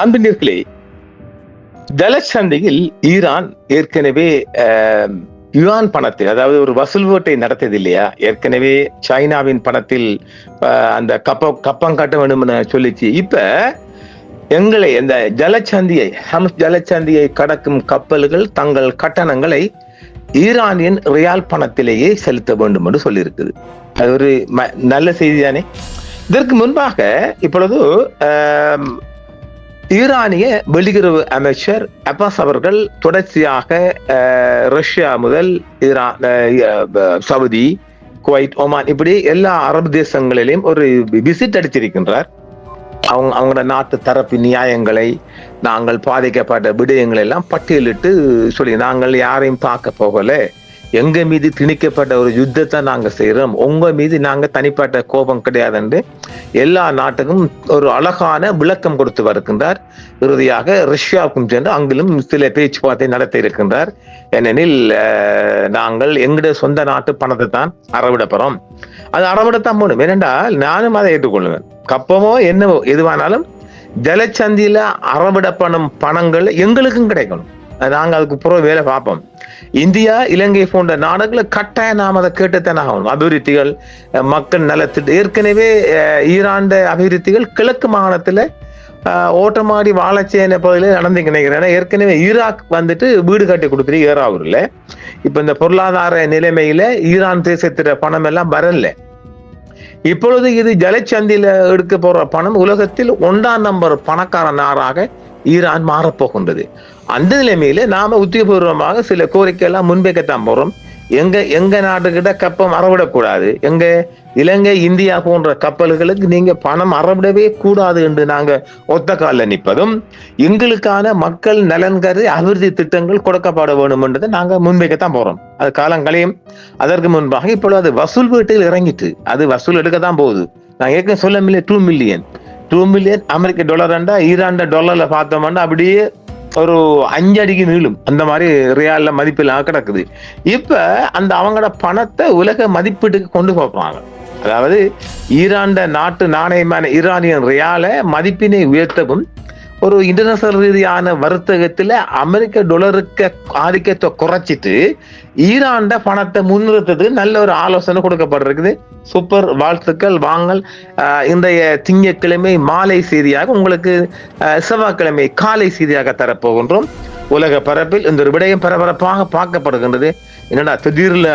அன்பினர்களே, ஜலசந்தியில் Iran ஏற்கனவே Yuan பணத்தில், அதாவது ஒரு வசூல் வேட்டை நடத்தது இல்லையா? ஏற்கனவே சைனாவின் பணத்தில் அந்த கப்பம் கட்ட வேண்டும் சொல்லிச்சு. இப்ப எங்களை இந்த ஜலசந்தியை கடக்கும் கப்பல்கள் தங்கள் கட்டணங்களை ஈரானியன் ரியால் பணத்திலேயே செலுத்த வேண்டும் என்று சொல்லியிருக்குது. அது ஒரு நல்ல செய்தி தானே? இதற்கு முன்பாக இப்பொழுது ஈரானிய வெளியுறவு அமைச்சர் அப்பாஸ் அவர்கள் தொடர்ச்சியாக ரஷ்யா முதல் சவுதி, குவைத், ஒமான் இப்படி எல்லா அரபு தேசங்களிலும் ஒரு விசிட் அடிச்சிருக்கின்றார். அவங்களோட நாட்டு தரப்பு நியாயங்களை, நாங்கள் பாதிக்கப்பட்ட விடயங்களை எல்லாம் பட்டியலிட்டு சொல்லி, நாங்கள் யாரையும் பார்க்க போகல, எங்க மீது திணிக்கப்பட்ட ஒரு யுத்தத்தை நாங்க செய்யறோம், உங்க மீது நாங்க தனிப்பட்ட கோபம் கிடையாது என்று எல்லா நாட்டுக்கும் ஒரு அழகான விளக்கம் கொடுத்து வருகின்றார். இறுதியாக ரஷ்யாவுக்கும் சென்று அங்கிலும் சில பேச்சுவார்த்தை நடத்த இருக்கின்றார். ஏனெனில் நாங்கள் எங்களுடைய சொந்த நாட்டு பணத்தை தான் அறவிட போறோம், அது அறவிடத்தான் போகணும். ஏனென்றால் நானும் அதை ஏற்றுக்கொள்ளுவேன். கப்பமோ என்னவோ எதுவானாலும் ஜலச்சந்தியில அறவிடப்படும் பணங்கள் எங்களுக்கும் கிடைக்கணும். நாங்க அதுக்கு புறம் வேலை பார்ப்போம். இந்தியா, இலங்கை போன்ற நாடுகளை கட்டாயம் நாம் அதை கேட்டுத்தான் ஆகணும். அபிவிருத்திகள், மக்கள் நலத்திட்டு ஏற்கனவே ஈரான் அபிவிருத்திகள் கிழக்கு மாகாணத்துல ஓட்டமாடி வாழச்சேன பகுதியில் நடந்து நினைக்கிறேன். ஏற்கனவே ஈராக் வந்துட்டு வீடு கட்டி கொடுத்துட்டு ஏறாவூர்ல. இப்ப இந்த பொருளாதார நிலைமையில ஈரான் தேசத்திற பணம் எல்லாம் வரல. இப்பொழுது இது ஜலச்சந்தியில எடுக்க போற பணம் உலகத்தில் 1ஆம் நம்பர் பணக்கார நாடாக ஈரான் மாறப்போகின்றது. அந்த நிலைமையில நாம உத்தியோகபூர்வமாக சில கோரிக்கை எல்லாம் முன்வைக்கத்தான் போறோம். எங்க நாட்டுக்கிட்ட கப்பம் அறவிடக்கூடாது, எங்க இலங்கை, இந்தியா போன்ற கப்பல்களுக்கு நீங்க பணம் அறவிடவே கூடாது என்று நாங்க ஒத்த காலில் நிற்பதும், எங்களுக்கான மக்கள் நலன்கரு அபிவிருத்தி திட்டங்கள் கொடுக்கப்பட வேண்டும் என்றதை நாங்க முன்வைக்கத்தான் போறோம். அது காலங்களையும் அதற்கு முன்பாக இப்பொழுது அது வசூல் வீட்டில் இறங்கிட்டு அது வசூல் எடுக்கத்தான் போகுது. நான் ஏற்கனவே சொல்ல முடியல, 2 மில்லியன் அமெரிக்க டாலர்ண்டா ஈரான் டாலர்ல பார்த்தோம்னா அப்படியே ஒரு 5 அடிக்கு நீளும். அந்த மாதிரி ரியால்ல மதிப்பெல்லாம் கிடக்குது. இப்ப அந்த அவங்களோட பணத்தை உலக மதிப்பீட்டுக்கு கொண்டு போறாங்க. அதாவது ஈரான் நாட்டு நாணயமான ஈரானியன் ரியால மதிப்பினை உயர்த்தவும், ஒரு இன்டர்நேஷனல் ரீதியான வர்த்தகத்துல அமெரிக்க டாலருக்கு ஆதிக்கத்தை குறைச்சிட்டு ஈரான் பணத்தை முன்னிறுத்ததுக்கு நல்ல ஒரு ஆலோசனை கொடுக்கப்பட்டிருக்குது. சூப்பர், வாழ்த்துக்கள். வாங்கல். இன்றைய திங்கட்கிழமை மாலை செய்தியாக உங்களுக்கு செவ்வாய்க்கிழமை காலை செய்தியாக தரப்போகின்றோம். உலக பரப்பில் இந்த ஒரு விடயம் பரபரப்பாக பார்க்கப்படுகின்றது. என்னடா திடீர்ல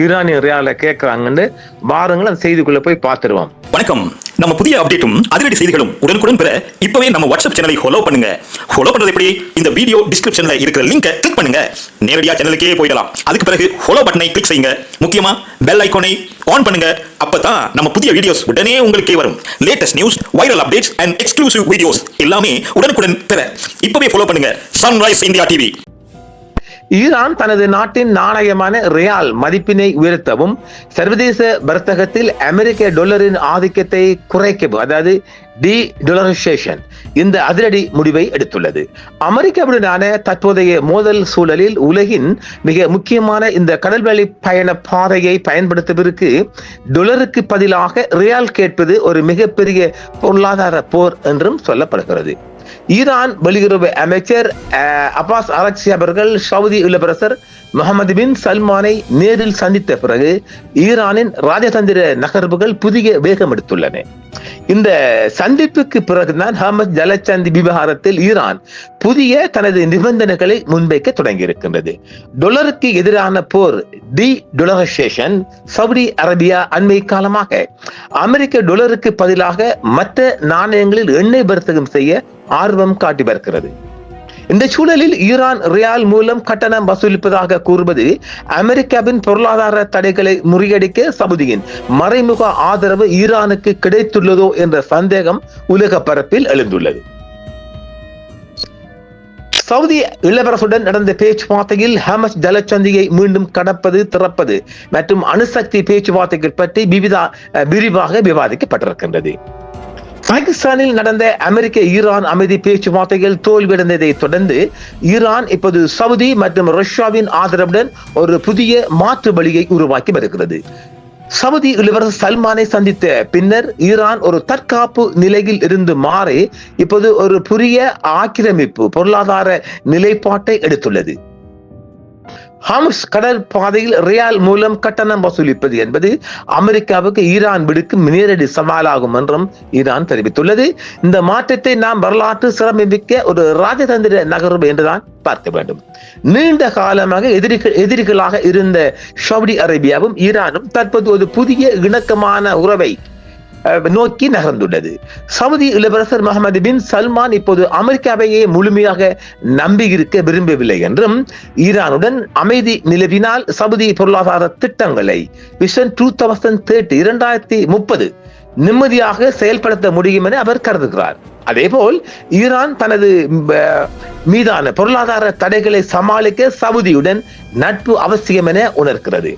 ஈரானிய ரியால கேட்கறாங்கன்னு வாருங்கள், அந்த செய்திக்குள்ள போய் பார்த்துருவோம். வணக்கம். நம்ம புதிய அப்டேட்டும் அதிரடி செய்திகளும் உடனுக்குடன் பெற இப்பவே நம்ம வாட்ஸ்அப் சேனலை ஃபாலோ பண்ணுங்க. ஃபாலோ பண்றது எப்படி? இந்த வீடியோ டிஸ்கிரிப்ஷன்ல இருக்கிற லிங்கை கிளிக் பண்ணுங்க. நேரடியா சேனலுக்கே போயிடலாம். அதுக்கு பிறகு ஃபாலோ பட்டனை கிளிக் செய்யுங்க. முக்கியமா பெல் ஐகானை ஆன் பண்ணுங்க. அப்பதான் நம்ம புதிய வீடியோஸ் உடனே உங்களுக்கே வரும். Latest news, viral updates and exclusive videos எல்லாமே உடனுக்குடன் பெற இப்பவே ஃபாலோ பண்ணுங்க சன்ரைஸ் இந்தியா டிவி. ஈரான் தனது நாட்டின் நாணயமான ரியால் மதிப்பினை உயர்த்தவும், சர்வதேச வர்த்தகத்தில் அமெரிக்க டாலரின் ஆதிக்கத்தை குறைக்கவும், அதாவது டி-டாலரைசேஷன், இந்த அதிரடி முடிவை எடுத்துள்ளது. அமெரிக்காவுடனான தற்போதைய மோதல் சூழலில் உலகின் மிக முக்கியமான இந்த கடல்வழி பயண பாதையை பயன்படுத்துவதற்கு டாலருக்கு பதிலாக ரியால் கேட்பது ஒரு மிகப்பெரிய பொருளாதார போர் என்றும் சொல்லப்படுகிறது. ஈரான் வெளியுறவு அமைச்சர் அப்பாஸ் அரக்சி அவர்கள் சவுதி இளவரசர் முகமது பின் சல்மானை நேரில் சந்தித்த பிறகு ஈரானின் ராஜதந்திர நகர்வுகள் புதிய வேகம் எடுத்துள்ளன. இந்த சந்திப்புக்கு பிறகுதான் ஹர்மஸ் ஜலசந்தி விவகாரத்தில் ஈரான் புதிய தனது நிபந்தனைகளை முன்வைக்க தொடங்கி இருக்கின்றது. டாலருக்கு எதிரான போர், டி-டாலரைசேஷன். சவுதி அரேபியா அண்மை காலமாக அமெரிக்க டாலருக்கு பதிலாக மற்ற நாணயங்களில் எண்ணெய் வர்த்தகம் செய்ய ஆர்வம் காட்டி வருகிறது. இந்த சூழலில் ஈரான் ரியால் மூலம் கட்டணம் வசூலிப்பதாக கூறுவது அமெரிக்காவின் பொருளாதார தடைகளை முறியடிக்க சவுதியின் மறைமுக ஆதரவு ஈரானுக்கு கிடைத்துள்ளதோ என்ற சந்தேகம் உலக பரப்பில் எழுந்துள்ளது. சவுதி இளவரசுடன் நடந்த பேச்சுவார்த்தையில் ஹர்மஸ் ஜலசந்தியை மீண்டும் கடப்பது, திறப்பது மற்றும் அணுசக்தி பேச்சுவார்த்தைகள் பற்றி விரிவாக விவாதிக்கப்பட்டிருக்கின்றது. பாகிஸ்தானில் நடந்த அமெரிக்க ஈரான் அமைதி பேச்சுவார்த்தைகள் தோல்வியடைந்ததை தொடர்ந்து ஈரான் இப்போது சவுதி மற்றும் ரஷ்யாவின் ஆதரவுடன் ஒரு புதிய மாற்று வழியை உருவாக்கி வருகிறது. சவுதி இளவரசர் சல்மானை சந்தித்த பின்னர் ஈரான் ஒரு தற்காப்பு நிலையில் இருந்து மாறி இப்போது ஒரு புதிய ஆக்கிரமிப்பு பொருளாதார நிலைப்பாட்டை எடுத்துள்ளது. ஹார்முஸ் கடல் பாதையில் ரியால் மூலம் கட்டணம் வசூலிப்பது என்பது அமெரிக்காவுக்கு ஈரான் விடுக்கும் நேரடி சவாலாகும் என்றும் ஈரான் தெரிவித்துள்ளது. இந்த மாற்றத்தை நாம் வரலாற்று சிறப்புமிக்க ஒரு ராஜதந்திர நகர்வு என்றுதான் பார்க்க வேண்டும். நீண்ட காலமாக எதிரிகளாக இருந்த சவுதி அரேபியாவும் ஈரானும் தற்போது ஒரு புதிய இணக்கமான உறவை நோக்கி நகர்ந்துள்ளது. சவுதி இளவரசர் முகமது பின் சல்மான் இப்போது அமெரிக்காவையே முழுமையாக நம்பியிருக்க விரும்பவில்லை என்றும் ஈரானுடன் அமைதி நிலவினால் சவுதி பொருளாதார திட்டங்களை விஷன் 2030 நிம்மதியாக செயல்படுத்த முடியும் என அவர் கருதுகிறார். அதேபோல் ஈரான் தனது மீதான பொருளாதார தடைகளை சமாளிக்க சவுதியுடன் நட்பு அவசியம் என உணர்கிறது.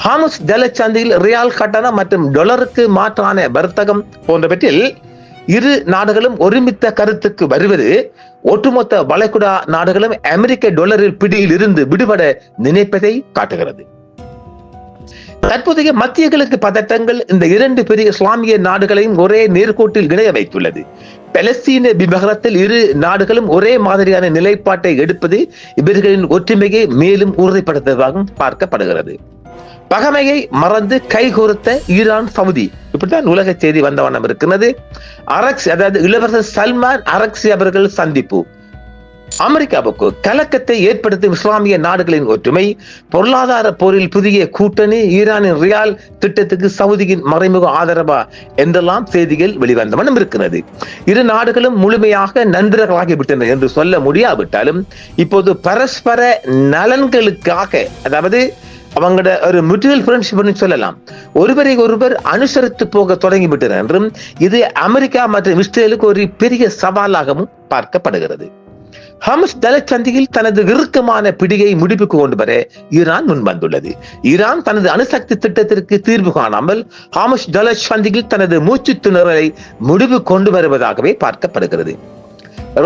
ஹார்முஸ் ஜலசந்தியில் ரியால் கட்டணம் மற்றும் டாலருக்கு மாற்றான வர்த்தகம் போன்றவற்றில் இரு நாடுகளும் ஒருமித்த கருத்துக்கு வருவது ஒட்டுமொத்த வளைகுடா நாடுகளும் அமெரிக்க டாலரில் பிடியில் இருந்து விடுபட நினைப்பதை காட்டுகிறது. தற்போதைய மத்திய கிழக்கு பதட்டங்கள் இந்த இரண்டு பெரிய இஸ்லாமிய நாடுகளையும் ஒரே நேர்கோட்டில் இணைய வைத்துள்ளது. பலஸ்தீன விவகாரத்தில் இரு நாடுகளும் ஒரே மாதிரியான நிலைப்பாட்டை எடுப்பது இவர்களின் ஒற்றுமையை மேலும் உறுதிப்படுத்துவதாகவும் பார்க்கப்படுகிறது. பகைமையை மறந்து கைகோர்த்த ஈரான் சவுதி, இப்படித்தான் உலக செய்தி வந்த வண்ணம் இருக்கிறது. அதாவது இளவரசர் சல்மான் அரக்சி அவர்கள் சந்திப்பு அமெரிக்காவுக்கு கலக்கத்தை ஏற்படுத்தும் இஸ்லாமிய நாடுகளின் ஒற்றுமை, பொருளாதார போரில் புதிய கூட்டணி, ஈரானின் ரியால் திட்டத்துக்கு சவுதியின் மறைமுக ஆதரவா என்றெல்லாம் செய்திகள் வெளிவந்த வண்ணம் இருக்கிறது. இரு நாடுகளும் முழுமையாக நண்பர்களாகிவிட்டன என்று சொல்ல முடியாவிட்டாலும் இப்போது பரஸ்பர நலன்களுக்காக, அதாவது அவங்களோட ஒரு மியூச்சுவல் ஃப்ரெண்ட்ஷிப் சொல்லலாம், ஒருவரை ஒருவர் அனுசரித்து போக தொடங்கிவிட்டனர் என்றும் இது அமெரிக்கா மற்றும் இஸ்ரேலுக்கு ஒரு பெரிய சவாலாகவும் பார்க்கப்படுகிறது. ஹார்முஸ் ஜலசந்தியில் தனது இறுக்கமான பிடியை முடிவுக்கு கொண்டு வர ஈரான் முன்வந்துள்ளது. ஈரான் தனது அணுசக்தி திட்டத்திற்கு தீர்வு காணாமல் ஹார்முஸ் ஜலசந்தியில் தனது மூச்சு திணறலை முடிவு கொண்டு வருவதாகவே பார்க்கப்படுகிறது.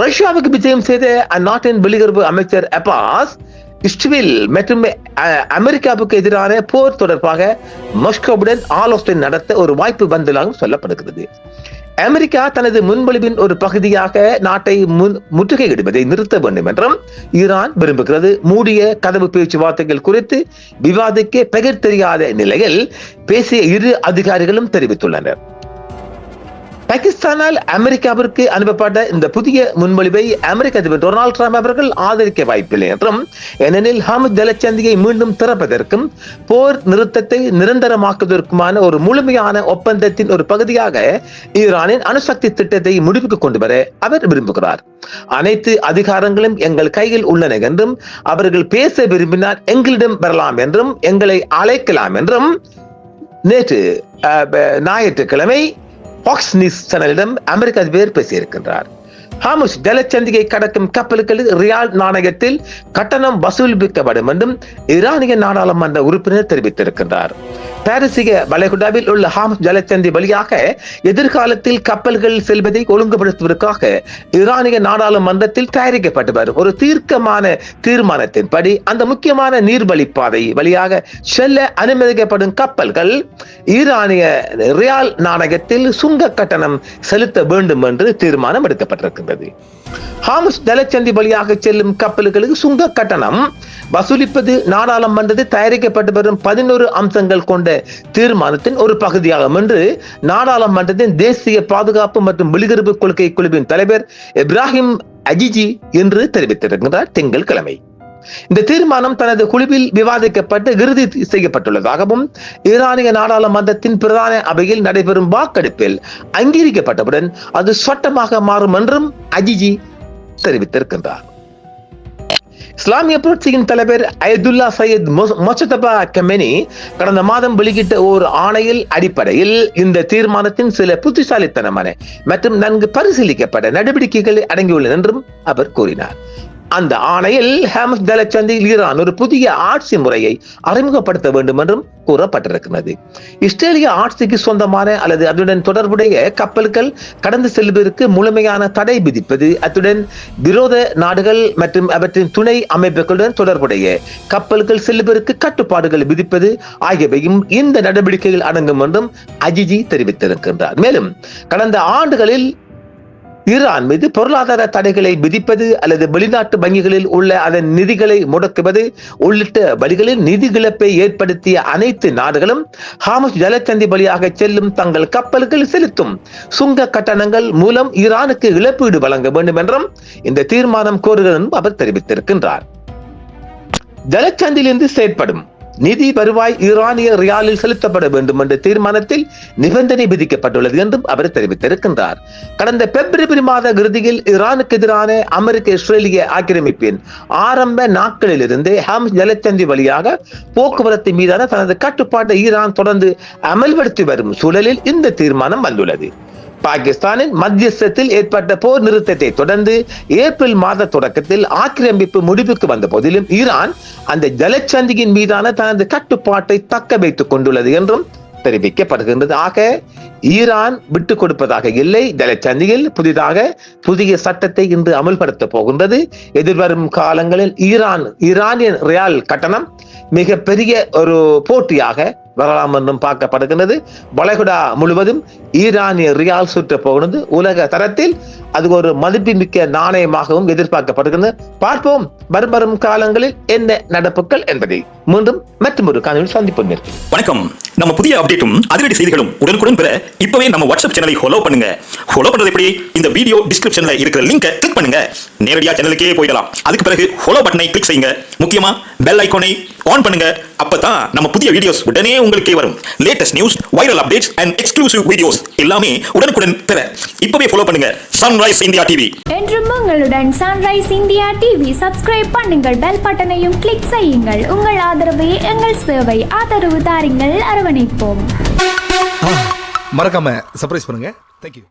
ரஷ்யாவுக்கு விஜயம் செய்த அந்நாட்டின் வெளியுறவு அமைச்சர் அப்பாஸ் இஸ்ரேல் மற்றும் அமெரிக்காவுக்கு எதிரான போர் தொடர்பாக மாஸ்கோவுடன் ஆலோசனை நடத்த ஒரு வாய்ப்பு வந்துள்ளதாக சொல்லப்படுகிறது. அமெரிக்கா தனது முன்மொழிவின் ஒரு பகுதியாக நாட்டை முற்றுகையிடுவதை நிறுத்த வேண்டும் என்றும் ஈரான் விரும்புகிறது. மூடிய கதவு பேச்சுவார்த்தைகள் குறித்து விவாதிக்க பெயர் தெரியாத நிலையில் பேசிய இரு அதிகாரிகளும் தெரிவித்துள்ளனர். பாகிஸ்தானால் அமெரிக்காவிற்கு அனுப்பப்பட்ட இந்த புதிய முன்மொழிவை அமெரிக்க அதிபர் டொனால்ட் ட்ரம்ப் அவர்கள் ஆதரிக்க வாய்ப்பில்லை என்றும், ஏனெனில் ஹார்முஸ் ஜலசந்தியை மீண்டும் திறப்பதற்கும் போர் நிறுத்தத்தை நிரந்தரமாக்குவதற்குமான ஒரு முழுமையான ஒப்பந்தத்தின் ஒரு பகுதியாக ஈரானின் அணுசக்தி திட்டத்தை முடிவுக்கு கொண்டு வர அவர் விரும்புகிறார். அனைத்து அதிகாரங்களும் எங்கள் கையில் உள்ளன என்றும், அவர்கள் பேச விரும்பினால் எங்களிடம் வரலாம் என்றும், எங்களை அழைக்கலாம் என்றும் நேற்று ஞாயிற்றுக்கிழமை ஃபாக்ஸ் நியூஸ் சேனலிடம் அமெரிக்க அதிபர் பேசியிருக்கின்றார். ஹார்முஸ் ஜலசந்தியை கடக்கும் கப்பல்களில் ரியால் நாணயத்தில் கட்டணம் வசூலிக்கப்படும் என்றும் ஈரானிய நாடாளுமன்ற உறுப்பினர் தெரிவித்திருக்கின்றார். பாரசீக வளைகுடாவில் உள்ள ஹார்முஸ் ஜலசந்தி வழியாக எதிர்காலத்தில் கப்பல்கள் செல்வதை ஒழுங்குபடுத்துவதற்காக ஈரானிய நாடாளுமன்றத்தில் தயாரிக்கப்பட்டு வரும் ஒரு தீர்மானத்தின்படி அந்த முக்கியமான நீர்வழிப்பாதை வழியாக செல்ல அனுமதிக்கப்படும் கப்பல்கள் ஈரானிய ரியால் நாணயத்தில் சுங்க கட்டணம் செலுத்த வேண்டும் என்று தீர்மானம் எடுக்கப்பட்டிருக்கின்றது. ஹார்முஸ் ஜலசந்தி வழியாக செல்லும் கப்பல்களுக்கு சுங்க கட்டணம் வசூலிப்பது நாடாளுமன்றத்தில் தயாரிக்கப்பட்டு வரும் 11 அம்சங்கள் கொண்ட தீர்மானத்தின் ஒரு பகுதியாகும் என்று நாடாளுமன்றத்தின் தேசிய பாதுகாப்பு மற்றும் வெளியுறவு கொள்கை குழுவின் தலைவர் இப்ராஹிம் அஜிஜி என்று தெரிவித்திருக்கிறார் திங்கட்கிழமை. இந்த தீர்மானம் தனது குழுவில் விவாதிக்கப்பட்டு இறுதி செய்யப்பட்டுள்ளதாகவும், ஈரானிய நாடாளுமன்றத்தின் பிரதான அவையில் நடைபெறும் வாக்கெடுப்பில் அங்கீகரிக்கப்பட்டவுடன் அது சட்டமாக மாறும் என்றும் அஜிஜி தெரிவித்திருக்கின்றார். இஸ்லாமிய புரட்சியின் தலைவர் அயதுல்லா சையத் மொஜ்தபா கமெனி கடந்த மாதம் வெளியிட்ட ஒரு ஆணையில் அடிப்படையில் இந்த தீர்மானத்தின் சில புத்திசாலித்தனமான மற்றும் நன்கு பரிசீலிக்கப்பட்ட நடவடிக்கைகள் அடங்கியுள்ளன என்றும் அவர் கூறினார். அந்த ஆணையில் ஹாமஸ் ஜலச்சந்தில் ஈரான் ஒரு புதிய ஆட்சி முறையை அறிமுகப்படுத்த வேண்டும் என்றும் கூறப்பட்டிருக்கிறது. இஸ்ரேலிய ஆட்சிக்கு சொந்தமான அல்லது அதுடன் தொடர்புடைய கப்பல்கள் கடந்து செல்வதற்கு முழுமையான தடை விதிப்பது, அத்துடன் விரோத நாடுகள் மற்றும் அவற்றின் துணை அமைப்புகளுடன் தொடர்புடைய கப்பல்கள் செல்வதற்கு கட்டுப்பாடுகள் விதிப்பது ஆகியவையும் இந்த நடவடிக்கையில் அடங்கும் என்றும் அஜிஜி தெரிவித்திருக்கின்றார். மேலும் கடந்த ஆண்டுகளில் ஈரான் மீது பொருளாதார தடைகளை விதிப்பது அல்லது வெளிநாட்டு வங்கிகளில் உள்ள அதன் நிதிகளை முடக்குவது உள்ளிட்ட வழிகளில் நிதி இழப்பை ஏற்படுத்திய அனைத்து நாடுகளும் ஹாமஸ் ஜலசந்தி வழியாக செல்லும் தங்கள் கப்பல்கள் செலுத்தும் சுங்க கட்டணங்கள் மூலம் ஈரானுக்கு இழப்பீடு வழங்க வேண்டும் என்றும் இந்த தீர்மானம் கோருகிறது அவர் தெரிவித்திருக்கின்றார். ஜலசந்தியிலிருந்து செயற்படும் நிதி வருவாய் ஈரானிய ரியாலில் செலுத்தப்பட வேண்டும் என்ற தீர்மானத்தில் நிபந்தனை விதிக்கப்பட்டுள்ளது என்றும் அவர் தெரிவித்திருக்கின்றார். கடந்த பிப்ரவரி மாத இறுதியில் ஈரானுக்கு எதிரான அமெரிக்க இஸ்ரேலிய ஆக்கிரமிப்பின் ஆரம்ப நாட்களில் இருந்து ஹாமஸ் ஜலசந்தி வழியாக போக்குவரத்து மீதான தனது கட்டுப்பாட்டை ஈரான் தொடர்ந்து அமல்படுத்தி வரும் சூழலில் இந்த தீர்மானம் வந்துள்ளது. பாகிஸ்தானின் மத்தியஸ்தத்தில் ஏற்பட்ட போர் நிறுத்தத்தை தொடர்ந்து ஏப்ரல் மாத தொடக்கத்தில் ஆக்கிரமிப்பு முடிவுக்கு வந்த போதிலும் ஈரான் அந்த ஜலசந்தியின் மீதான தனது கட்டுப்பாட்டை தக்க வைத்துக் கொண்டுள்ளது என்றும் தெரிவிக்கப்படுகின்றது. ஆக ஈரான் விட்டுக் கொடுப்பதாக இல்லை. ஜலசந்தியில் புதிய சட்டத்தை இன்று அமல்படுத்த போகின்றது. எதிர்வரும் காலங்களில் ஈரானியன் ரியால் கட்டணம் மிகப்பெரிய ஒரு போட்டியாக வரலாம் என்றும் பார்க்கப்படுகின்றது. வளைகுடா முழுவதும் ஈரானிய ரியால் சுற்ற போகிறது. உலக தரத்தில் அது ஒரு மதிப்புமிக்க நாணயமாகவும் எதிர்பார்க்கப்படுகிறது. பார்ப்போம் வரும் காலங்களில் என்ன நடப்புகள் என்பதை மீண்டும் மற்றொரு காணொளியில் சந்திப்போம். வணக்கம். நம்ம புதிய அப்டேட்டும் அதிரடி செய்திகளும் உடனுக்குடன் பெற இப்பவே நம்ம வாட்ஸ்அப் சேனலை ஃபாலோ பண்ணுங்க. ஃபாலோ பண்றது எப்படி? இந்த வீடியோ டிஸ்கிரிப்ஷன்ல இருக்கிற லிங்கை கிளிக் பண்ணுங்க. நேரடியா சேனலுக்கே போயிடலாம். அதுக்கு பிறகு ஃபாலோ பட்டனை கிளிக் செய்யுங்க. முக்கியமா பெல் ஐகானை ஆன் பண்ணுங்க. அப்பதான் நம்ம புதிய வீடியோஸ் உடனே உங்களுக்கே வரும். Latest news, viral updates and exclusive videos எல்லாமே உடனுக்குடன் பெற இப்பவே ஃபாலோ பண்ணுங்க சன்ரைஸ் இந்தியா டிவி. என்றும் உங்களுடன் சன்ரைஸ் இந்தியா டிவி. சப்ஸ்கிரைப் பண்ணுங்கள், பெல் பட்டனையும் கிளிக் செய்யுங்கள். உங்கள் ஆதரவே எங்கள் சேவை. ஆதரவு தாருங்கள், அரவணைப்போம். மறக்காம சர்ப்ரைஸ் பண்ணுங்க. தேங்க்யூ.